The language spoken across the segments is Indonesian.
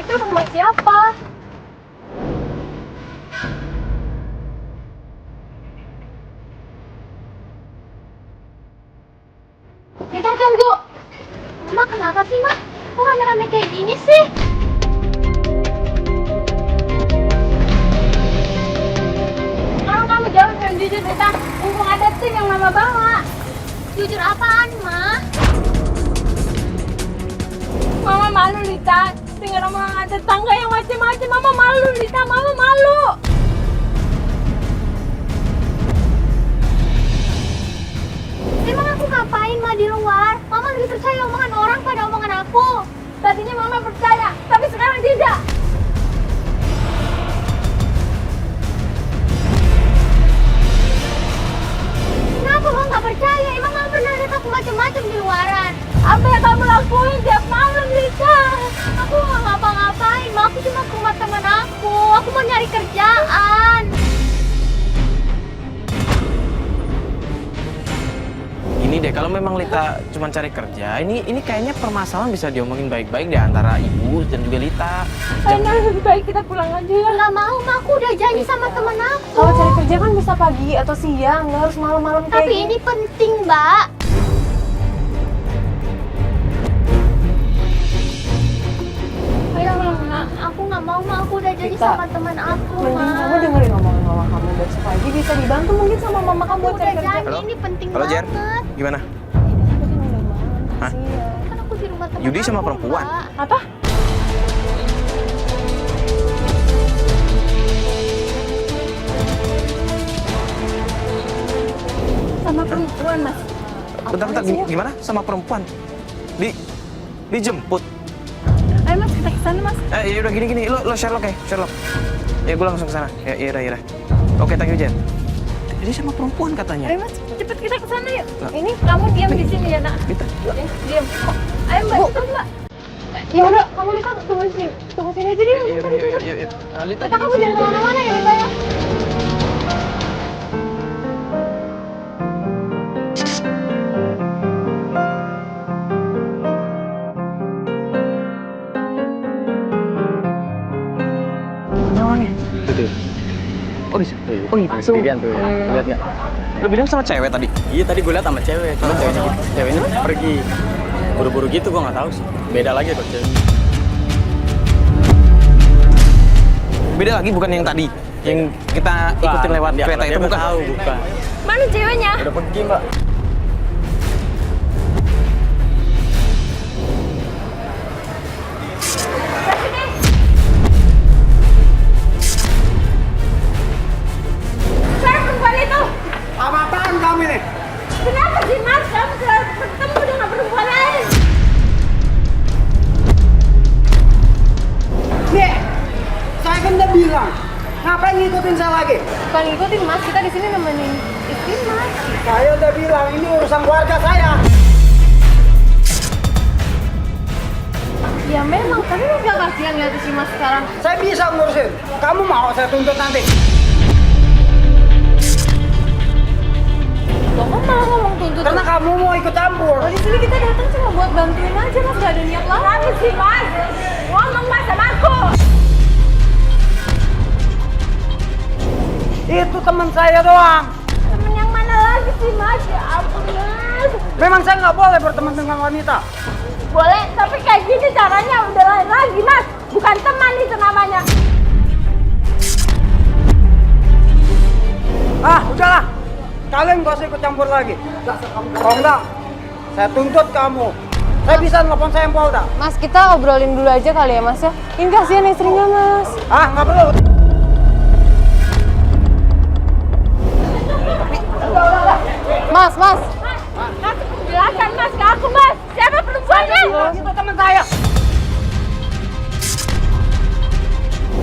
itu rumah siapa? Kita tunggu. Mak, kenapa sih, Mak? Kok rame-rame kayak gini sih? Kalau kamu jawab yang jujur, Rita. Mumpung ada tim yang Mama bawa. Jujur apaan, Ma? Mama malu, Rita. Dengar omongan tetangga yang macam-macam. Mama malu, Rita. Mama malu. Emang aku ngapain, Ma, di luar? Mama lebih percaya omongan orang pada omongan aku. Tadinya Mama percaya, tapi sekarang tidak. Kenapa Mama nggak percaya? Emang Mama pernah lihat aku macam-macam di luaran? Apa yang kamu lakuin tiap malam, Rita? Aku nggak ngapa-ngapain, Ma. Aku cuma ke rumah teman aku. Aku mau nyari kerjaan. Ini deh, kalau memang Lita cuma cari kerja, ini kayaknya permasalahan bisa diomongin baik-baik deh antara ibu dan juga Lita. Kayaknya lebih baik kita pulang aja ya. Nggak mau, Ma. Aku udah janji sama temen aku. Kalau cari kerja kan bisa pagi atau siang, nggak harus malam-malam kayak Tapi ini penting, Mbak. Ayo, Ma. Aku nggak mau, Ma. Aku udah janji Rita, sama teman aku, Ma. mending kamu dengerin omongan mama kamu besok pagi bisa dibantu mungkin sama mama kamu buat Aku cari udah kerja. janji, ini penting Halo, Jen. banget. Gimana? Aku sih udah malam, Hah? kasihan. Kan aku di rumah teman Yudi sama aku, perempuan? Mbak. Apa? Sama perempuan, Mas. Bentar, sih ya? gimana sama perempuan? Dijemput? Ayo, Mas, kita kesana, Mas. Ya udah gini, lo Sherlock ya, Sherlock. Ya gue langsung ke sana. Ya udah. Oke, thank you, Jen. Dia sama perempuan katanya. Ayo, Mas, cepet kita kesana yuk. Nah. Ini kamu diam di sini ya, Nak. Lita. Diam. Ayo, Mbak, cepet, Mbak. Ya udah, kamu Lita tunggu sini aja deh. Yuk. Lita, Kita kamu jangan kemana-mana ya, Lita ya. Tuh. Oh bisa? Oh iya, Sendirian tuh ya. Lihat nggak? Lo bilang sama cewek tadi? Iya tadi gue lihat sama cewek, cuma ceweknya pergi buru-buru gitu, gue nggak tahu sih. Beda lagi kok cewek. Beda lagi bukan yang tadi, yang kita ikutin lewat Dia- kereta dia itu nggak bukan? tahu, bukan. Mana ceweknya? Udah pergi mbak. Saya perempuan itu. Apa-apaan kamu ini? Kenapa sih, Mas? Kamu selalu bertemu dengan perempuan lain. Nih, saya kan udah bilang, ngapain ngikutin saya lagi? Bukan ngikutin Mas, kita di sini nemenin istri Mas. Saya udah bilang, ini urusan keluarga saya. Ya memang, tapi Mas gak kasihan lihat si Mas sekarang. Saya bisa ngurusin. Kamu mau saya tuntut nanti? Loh, kok malah ngomong tuntut? Karena kamu mau ikut campur. Oh, di sini kita datang cuma buat bantuin aja Mas, gak ada niat lain. Kenapa sih, Mas? Ngomong, Mas, sama aku. Itu teman saya doang. Temen yang mana lagi sih, Mas? Ya ampun, Mas. Memang saya nggak boleh berteman dengan wanita. Boleh, tapi kayak gini caranya udah lain lagi, Mas. Bukan teman itu namanya. Ah, udahlah. Kalian gak usah ikut campur lagi. Kalau enggak, saya tuntut kamu. Saya bisa nelfon saya Polda. Mas, kita obrolin dulu aja kali ya Mas ya. Ini kasihan istrinya Mas. Ah, nggak perlu. Mas, Mas, silakan, Mas, ke aku, Mas. Siapa perempuannya? Itu teman saya.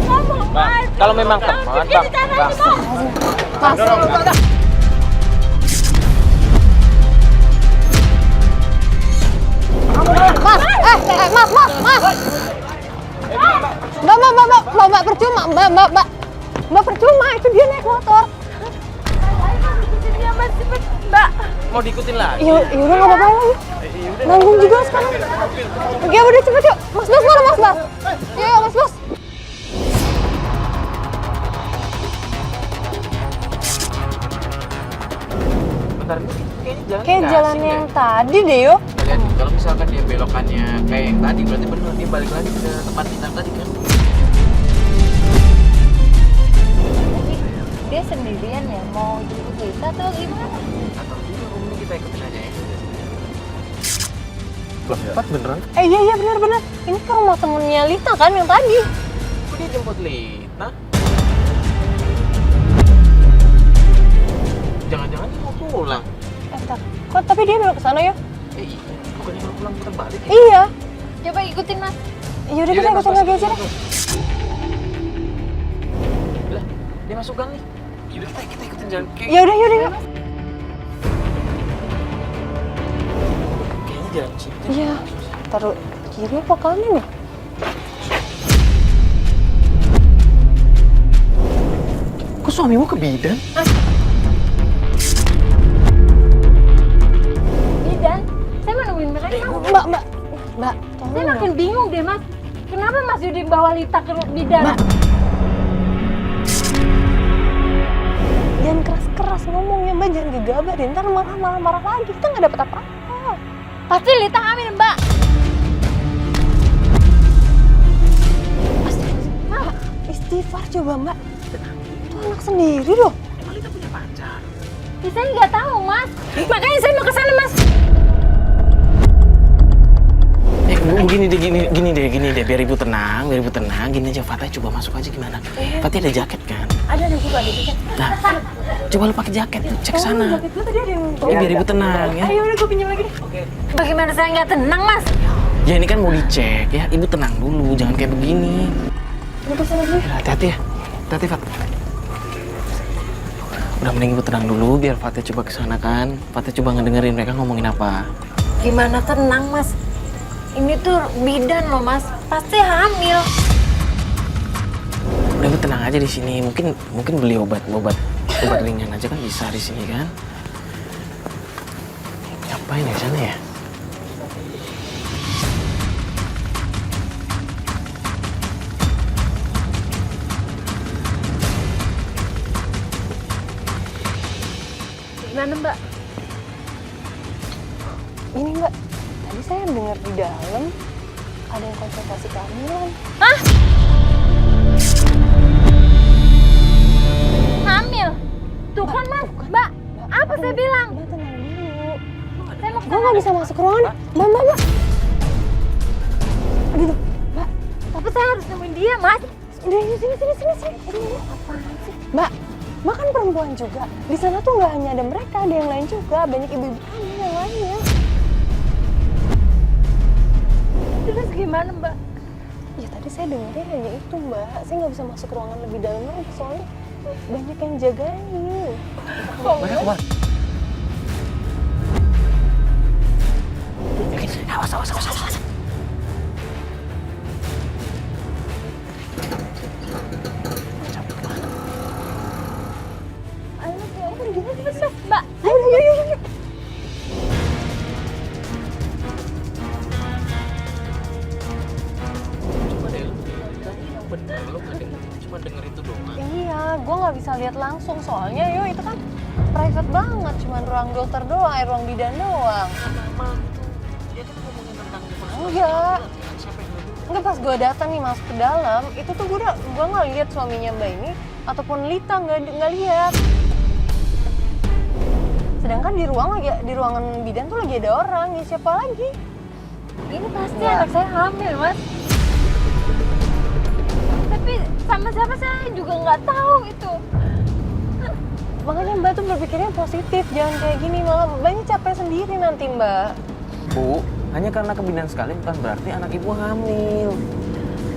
Ngomong, Mas. kalau memang teman, Begini caranya, Mas. Mas. Mas, Mas. Mbak, percuma, Mbak percuma, itu dia naik motor. Ayo, Mas, ikutin dia, Mas, cepet, Mbak. Mau diikutin lagi? Yaudah nggak apa-apa lagi. Nanggung juga sekarang. Oke udah cepet yuk. Mas Bas mana Mas Bas? Yuk Mas Bas. Bentar ini kayaknya jalan Kayak jalan yang tadi deh yuk. Kalian kalau misalkan dia belokannya kayak yang tadi berarti bener dia balik lagi ke tempat kita tadi kan? Dia sendirian ya, mau jemput kita atau gimana? Atau juga ini kita ikutin aja ya? Tempat beneran? Iya benar. Ini ke rumah temennya Lita kan yang tadi. Kok dia jemput Lita? Jangan-jangan dia mau pulang? Bentar. Kok tapi dia belok ke sana ya? Iya, bukannya mau pulang putar balik ya? Iya. Coba ikutin, Mas. Yaudah kita ikutin lagi aja deh. Lah, dia masuk gang nih. Yaudah kita ikutin jalan kayak Yaudah yuk. kayaknya jalan sini. Iya. Taruh kiri apa kanan ya? Kok suamimu ke bidan? Bidan, saya mau nemuin mereka. Mbak, tolong Saya ya. makin bingung deh, Mas. Kenapa Mas Yudi bawa Lita ke bidan? Mbak. Jangan keras-keras ngomongnya Mbak, jangan gegabah deh. Ntar marah lagi, kita nggak dapet apa-apa. Pasti Lita hamil, Mbak. Mbak, istighfar coba Mbak. Itu anak sendiri loh. Emang Lita punya pacar? Ya, saya nggak tahu, Mas. Makanya saya mau ke sana, Mas. Gini deh, biar ibu tenang, gini aja, Fatih coba masuk aja gimana? Fatih ada jaket kan? Ada juga, ada juga. Nah, coba lu pakai jaket, cek sana. Jaket gue tadi ada yang... Biar ibu tenang ya. Ayo udah gue pinjam lagi deh. Bagaimana saya nggak tenang, Mas? Ya ini kan mau dicek ya, ibu tenang dulu, jangan kayak begini. Udah kesana dulu. Hati-hati ya, hati-hati Fat. Udah mending ibu tenang dulu, biar Fatih coba kesana kan. Fatih coba ngedengerin mereka ngomongin apa. Gimana tenang, Mas? Ini tuh bidan loh, Mas. Pasti hamil. Udah ibu tenang aja di sini. Mungkin beli obat ringan aja kan bisa di sini kan. Ngapain ya sana ya? Gimana, Mbak? Ini Mbak, tadi saya dengar di dalam ada yang konsultasi kehamilan. Hah? Hamil? Tuh kan, Mas. Mbak, apa saya bilang? Mbak tenang dulu. Saya mau ke Gue nggak bisa masuk ke ruangan. Mbak. Aduh, Mbak. Tapi saya harus nemuin dia, Mas. Udah, yuk, sini. Ini apaan sih? Mbak kan perempuan juga. Di sana tuh nggak hanya ada mereka, ada yang lain juga. Banyak ibu-ibu hamil yang lainnya. Terus gimana, Mbak? Ya tadi saya dengarnya hanya itu Mbak. Saya nggak bisa masuk ruangan lebih dalam lagi soalnya banyak yang jagain. Mereka keluar. Awas. Ayo, pergi aja, Mbak. Ayo. Coba deh lu yang bener lu cuma denger itu doang. Iya, gue nggak bisa lihat langsung soalnya itu kan private banget, cuman ruang dokter doang, ruang bidan doang. Emang dia kan ngomongin tentang Enggak. siapa yang dulu? Enggak, pas gue datang nih masuk ke dalam, itu tuh gue nggak lihat suaminya Mbak ini ataupun Lita, nggak lihat. Sedangkan di ruangan bidan tuh lagi ada orang, ya siapa lagi? Ini pasti Mbak. anak saya hamil, Mas. Tapi sama siapa saya juga nggak tahu itu. Makanya Mbak tuh berpikirnya positif, jangan kayak gini, malah Mbaknya capek sendiri nanti Mbak. Bu, hanya karena kebidan sekali bukan berarti anak ibu hamil.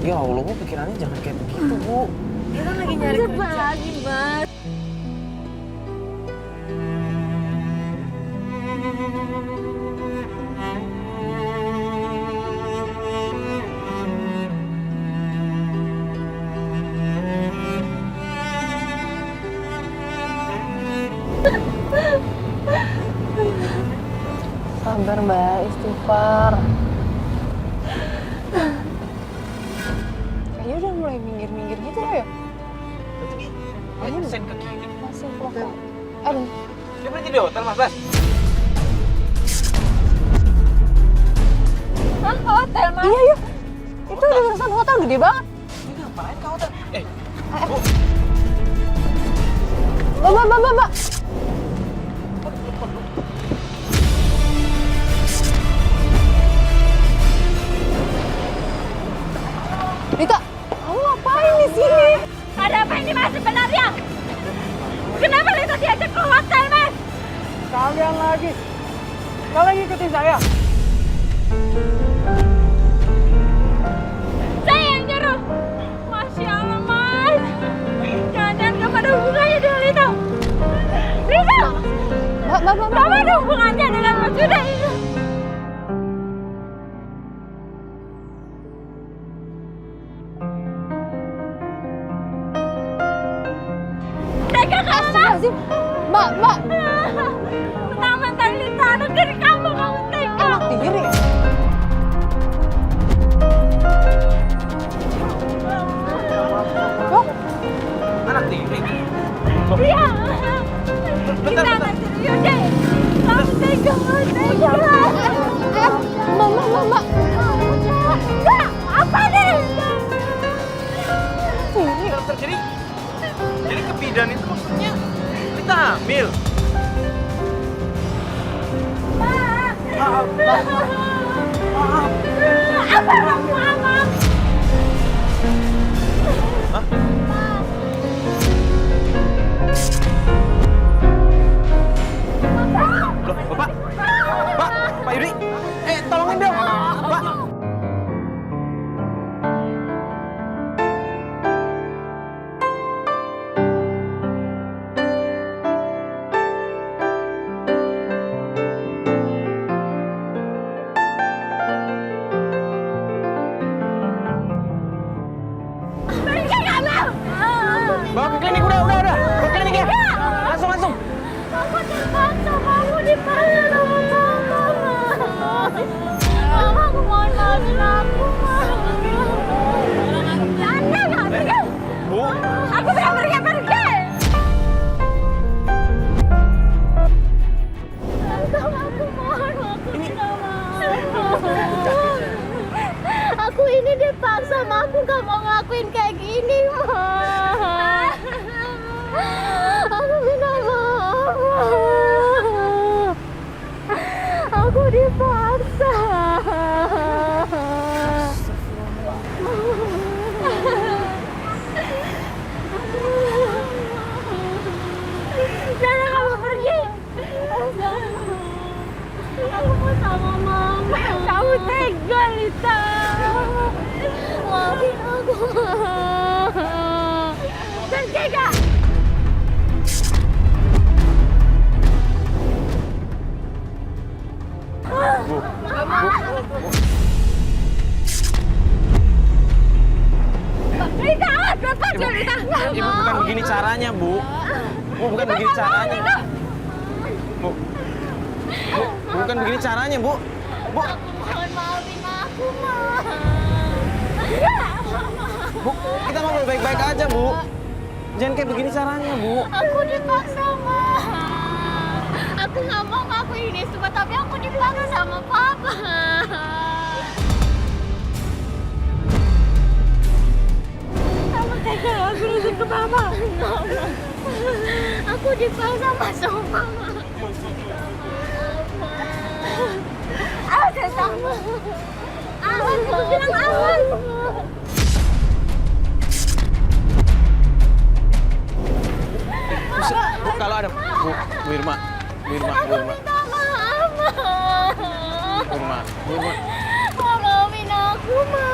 Ya Allah, Bu, pikirannya jangan kayak begitu, Bu. Dia kan lagi nyari kerja lagi, Mas. sabar Mbak, istighfar. Kayaknya udah mulai minggir-minggir gitu loh ya. Ayo sen ke kiri. Masih peluk. Aduh. Dia berhenti di hotel, Mas Bas. Hah, hotel, Mas? Iya, iya. Itu udah urusan hotel gede banget. Ini ngapain ke hotel? Mbak. Rita, kamu ngapain di sini? Ada apa ini, Mas, sebenarnya? Kenapa Lita diajak ke hotel, Mas? Kalian lagi. Kalian ikutin saya. Saya yang nyuruh. Masya Allah, Mas. Jangan-jangan kamu ada hubungannya dengan Lita. Lita! Mbak. Kamu ada hubungannya dengan Mas Yuda itu. Tega kamu, Mas. Mbak. Mentang-mentang Lita anak dari kamu tega. Enak diri. Anak tiri. Iya. Kita anak dari Yuda. Kamu tega. Mama. Enggak, apa deh? Jadi kebidan itu maksudnya kita hamil. Apa mama? Loh, Bapak. Pak Yudi. Tolongin dong. Pak. Pergi kamu! Bawa ke klinik, udah. Ke klinik ya. Langsung. Aku terpaksa, kamu dipaksa sama mama. Mama, aku mohon maafin aku, Mama. Jangan, pergi. Bu. Aku bilang pergi. Aku mohon, aku minta maaf. Aku ini dipaksa, Ma. Aku gak mau ngelakuin kayak gini, Ma. Aku minta maaf. Aku dipaksa. Jangan kamu pergi. Aku mau sama Mama. Kamu tega, Lita. Maafin aku. Pergi gak? Lita, lepas ya, Lita. Ibu bukan begini caranya, Bu. Bukan begini caranya. Bu, bukan begini caranya, Bu. Bu, Mohon maafin aku, Ma. Bu, kita ngobrol baik-baik aja, Bu. Jangan kayak begini caranya, Bu. Aku dipaksa, Ma. Aku nggak mau ngakuin ini semua, tapi aku dipaksa sama Papa. Kamu tega aku nunjuk ke Mama. Aku dipaksa sama Mama. Awas, sama. Awas, aku bilang awas. Bu, kalau ada Bu Irma. Aku minta maaf, Ma. Bu Irma. Maafin aku, Ma.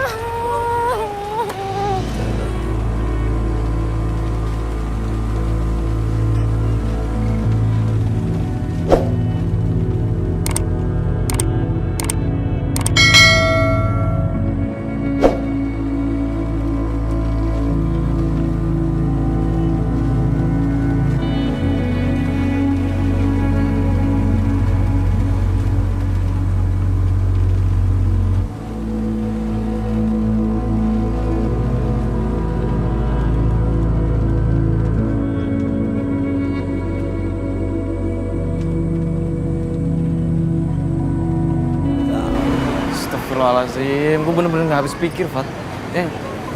Astagfirullahaladzim, gue bener-bener gak habis pikir, Fat.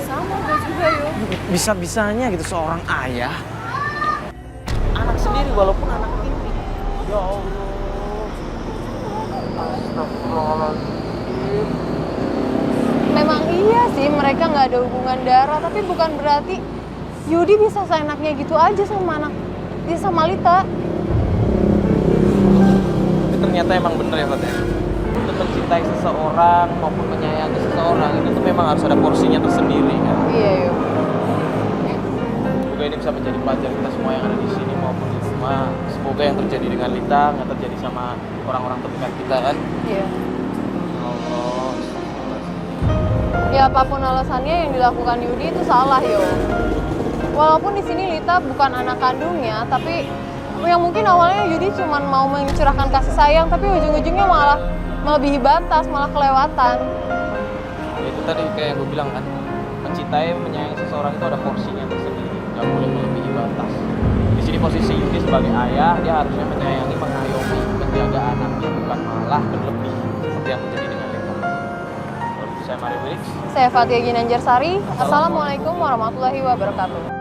Sama gue juga yo. Bisa-bisanya gitu seorang ayah, anak sendiri walaupun anak tiri. Ya Allah. Astagfirullahaladzim. Memang iya sih mereka nggak ada hubungan darah, tapi bukan berarti Yudi bisa seenaknya gitu aja sama anak dia sama Lita. Tapi ternyata emang bener ya, Fat ya. Untuk mencintai seseorang maupun menyayangi seseorang itu tuh memang harus ada porsinya tersendiri kan. Iya yo. Semoga ini bisa menjadi pelajaran kita semua yang ada di sini maupun di rumah. Semoga yang terjadi dengan Lita nggak terjadi sama orang-orang terdekat kita kan. Iya. Allah. Ya apapun alasannya yang dilakukan Yudi itu salah yo. Walaupun di sini Lita bukan anak kandungnya, tapi yang mungkin awalnya Yudi cuma mau mencurahkan kasih sayang, tapi ujung-ujungnya malah melebihi batas, malah kelewatan. Ya, itu tadi kayak yang gue bilang kan, mencintai, menyayangi seseorang itu ada porsinya tersendiri, nggak boleh melebihi batas. Di sini posisi Yudi sebagai ayah, dia harusnya menyayangi, mengayomi, menjaga anaknya, bukan malah berlebih seperti yang terjadi dengan Lita. Saya Mario Felix. Saya Fatia Ginanjar Sari. Assalamualaikum warahmatullahi wabarakatuh.